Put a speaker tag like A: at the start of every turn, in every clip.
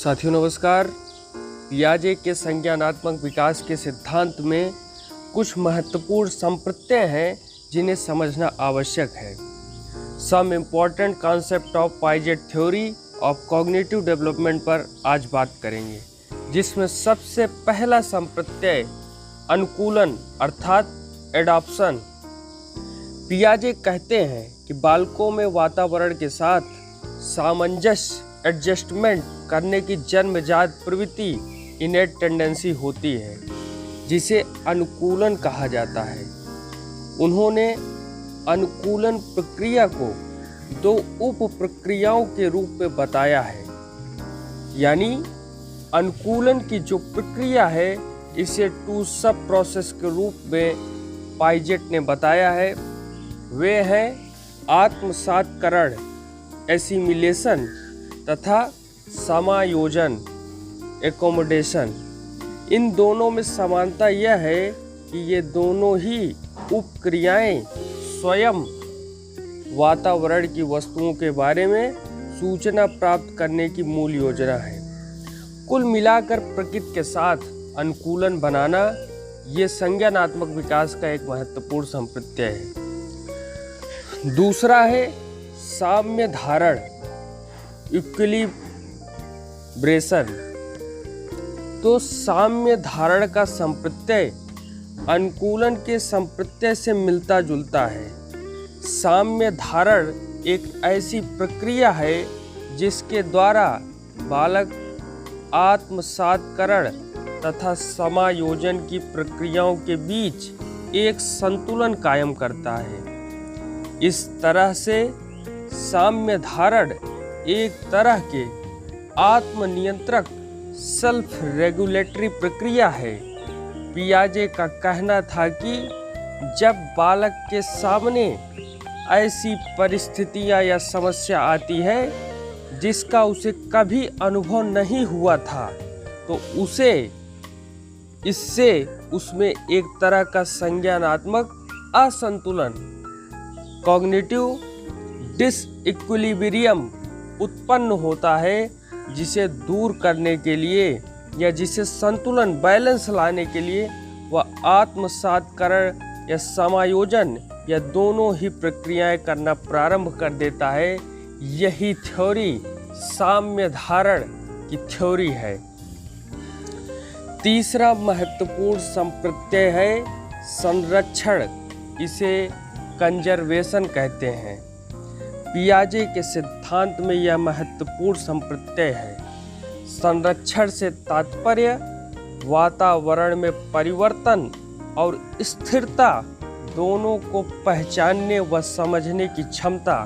A: साथियों नमस्कार। पियाजे के संज्ञानात्मक विकास के सिद्धांत में कुछ महत्वपूर्ण संप्रत्यय हैं जिन्हें समझना आवश्यक है। Some important concept of Piaget theory of cognitive development पर आज बात करेंगे, जिसमें सबसे पहला संप्रत्यय अनुकूलन अर्थात एडॉप्शन। पियाजे कहते हैं कि बालकों में वातावरण के साथ सामंजस्य एडजस्टमेंट करने की जन्मजात प्रवृत्ति इनेट टेंडेंसी होती है, जिसे अनुकूलन कहा जाता है। उन्होंने अनुकूलन प्रक्रिया को दो उप प्रक्रियाओं के रूप में बताया है। यानी अनुकूलन की जो प्रक्रिया है इसे टू सब प्रोसेस के रूप में पाइजेट ने बताया है। वे हैं आत्मसातकरण एसिमिलेशन तथा समायोजन एकोमोडेशन। इन दोनों में समानता यह है कि ये दोनों ही उपक्रियाएं स्वयं वातावरण की वस्तुओं के बारे में सूचना प्राप्त करने की मूल योजना है। कुल मिलाकर प्रकृति के साथ अनुकूलन बनाना ये संज्ञानात्मक विकास का एक महत्वपूर्ण संप्रत्यय है। दूसरा है साम्य धारण इक्विलिब्रेशन। तो साम्य धारण का संप्रत्यय अनुकूलन के संप्रत्यय से मिलता जुलता है। साम्य धारण एक ऐसी प्रक्रिया है जिसके द्वारा बालक आत्मसातकरण तथा समायोजन की प्रक्रियाओं के बीच एक संतुलन कायम करता है। इस तरह से साम्य धारण एक तरह के आत्मनियंत्रक सेल्फ रेगुलेटरी प्रक्रिया है। पियाजे का कहना था कि जब बालक के सामने ऐसी परिस्थितियां या समस्या आती है जिसका उसे कभी अनुभव नहीं हुआ था, तो इससे उसमें एक तरह का संज्ञानात्मक असंतुलन कॉग्निटिव डिसइक्विलिब्रियम उत्पन्न होता है, जिसे दूर करने के लिए या जिसे संतुलन बैलेंस लाने के लिए वह आत्मसातकरण या समायोजन या दोनों ही प्रक्रियाएं करना प्रारंभ कर देता है। यही थ्योरी साम्य धारण की थ्योरी है। तीसरा महत्वपूर्ण संप्रत्यय है संरक्षण, इसे कंजर्वेशन कहते हैं। पियाजे के सिद्धांत में यह महत्वपूर्ण संप्रत्यय है। संरक्षण से तात्पर्य वातावरण में परिवर्तन और स्थिरता दोनों को पहचानने व समझने की क्षमता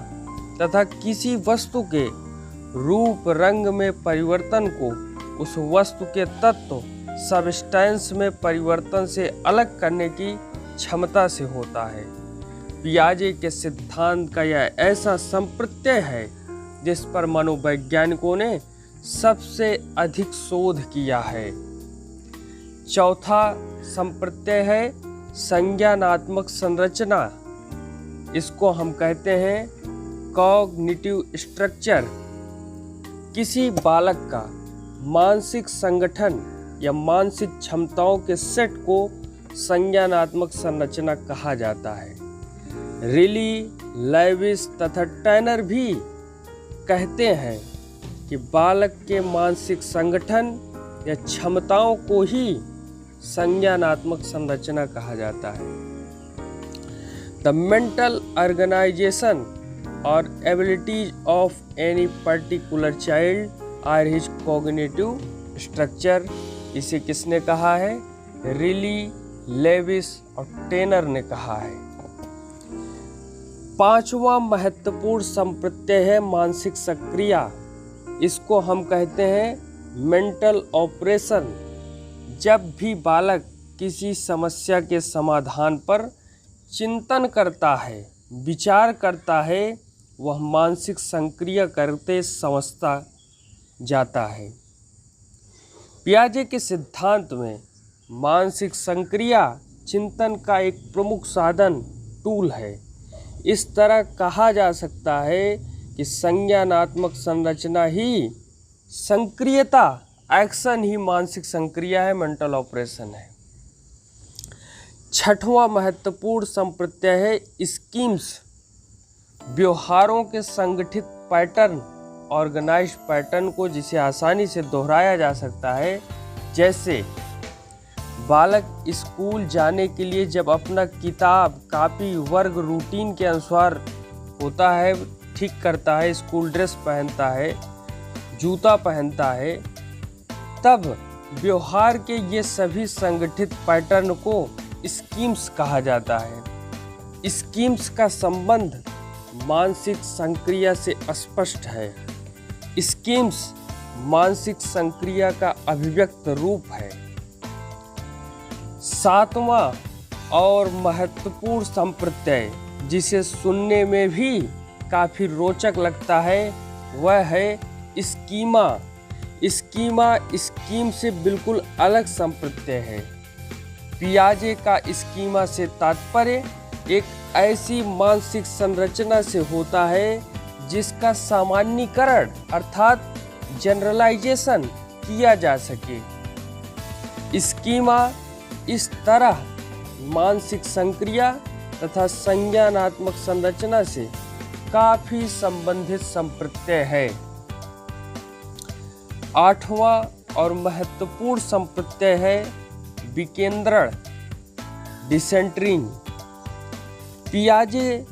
A: तथा किसी वस्तु के रूप रंग में परिवर्तन को उस वस्तु के तत्व सबस्टेंस में परिवर्तन से अलग करने की क्षमता से होता है। पियाजे के सिद्धांत का यह ऐसा संप्रत्यय है जिस पर मनोवैज्ञानिकों ने सबसे अधिक शोध किया है। चौथा संप्रत्यय है संज्ञानात्मक संरचना। इसको हम कहते हैं कॉग्निटिव स्ट्रक्चर। किसी बालक का मानसिक संगठन या मानसिक क्षमताओं के सेट को संज्ञानात्मक संरचना कहा जाता है। रिली, लेविस तथा टैनर भी कहते हैं कि बालक के मानसिक संगठन या क्षमताओं को ही संज्ञानात्मक संरचना कहा जाता है। द मेंटल ऑर्गेनाइजेशन और abilities of any particular child are his cognitive structure. इसे किसने कहा है? रिली, लेविस और टैनर ने कहा है। पांचवा महत्वपूर्ण संप्रत्यय है मानसिक सक्रिया। इसको हम कहते हैं मेंटल ऑपरेशन। जब भी बालक किसी समस्या के समाधान पर चिंतन करता है, विचार करता है, वह मानसिक सक्रिय करते समझता जाता है। पियाजे के सिद्धांत में मानसिक सक्रिया चिंतन का एक प्रमुख साधन टूल है। इस तरह कहा जा सकता है कि संज्ञानात्मक संरचना ही संक्रियता एक्शन ही मानसिक संक्रिया है, मेंटल ऑपरेशन है। छठवां महत्वपूर्ण संप्रत्यय है स्कीम्स, व्यवहारों के संगठित पैटर्न, ऑर्गेनाइज्ड पैटर्न को जिसे आसानी से दोहराया जा सकता है। जैसे बालक स्कूल जाने के लिए जब अपना किताब कापी वर्ग रूटीन के अनुसार होता है, ठीक करता है, स्कूल ड्रेस पहनता है, जूता पहनता है, तब व्यवहार के ये सभी संगठित पैटर्न को स्कीम्स कहा जाता है। स्कीम्स का संबंध मानसिक संक्रिया से स्पष्ट है। स्कीम्स मानसिक संक्रिया का अभिव्यक्त रूप है। सातवां और महत्वपूर्ण संप्रत्यय जिसे सुनने में भी काफी रोचक लगता है वह है स्कीमा। स्कीमा स्कीम से बिल्कुल अलग संप्रत्यय है। पियाजे का स्कीमा से तात्पर्य एक ऐसी मानसिक संरचना से होता है जिसका सामान्यीकरण अर्थात जनरलाइजेशन किया जा सके। स्कीमा इस तरह मानसिक संक्रिया तथा संज्ञानात्मक संरचना से काफी संबंधित संप्रत्यय है। आठवां और महत्वपूर्ण संप्रत्यय है विकेंद्रण, डिसेंट्रिंग। पियाजे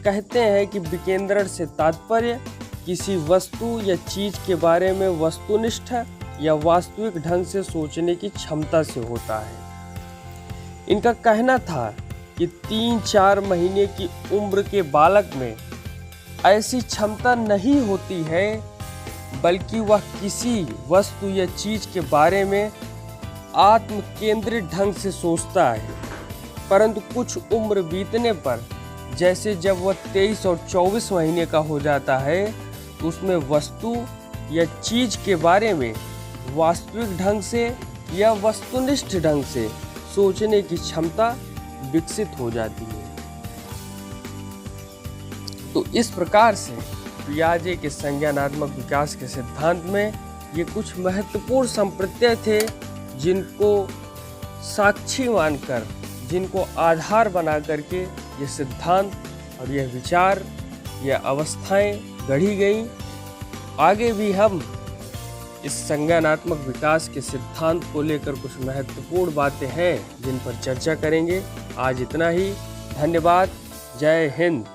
A: कहते हैं कि विकेंद्रण से तात्पर्य किसी वस्तु या चीज के बारे में वस्तुनिष्ठ या वास्तविक ढंग से सोचने की क्षमता से होता है। इनका कहना था कि 3-4 महीने की उम्र के बालक में ऐसी क्षमता नहीं होती है, बल्कि वह किसी वस्तु या चीज के बारे में आत्म केंद्रित ढंग से सोचता है। परंतु कुछ उम्र बीतने पर, जैसे जब वह 23 और 24 महीने का हो जाता है, उसमें वस्तु या चीज के बारे में वास्तविक ढंग से या वस्तुनिष्ठ ढंग से सोचने की क्षमता विकसित हो जाती है। तो इस प्रकार से पियाजे के संज्ञानात्मक विकास के सिद्धांत में ये कुछ महत्वपूर्ण संप्रत्यय थे जिनको साक्षी मानकर, जिनको आधार बना करके ये सिद्धांत और यह विचार, यह अवस्थाएं गढ़ी गई। आगे भी हम इस संज्ञानात्मक विकास के सिद्धांत को लेकर कुछ महत्वपूर्ण बातें हैं जिन पर चर्चा करेंगे। आज इतना ही। धन्यवाद। जय हिंद।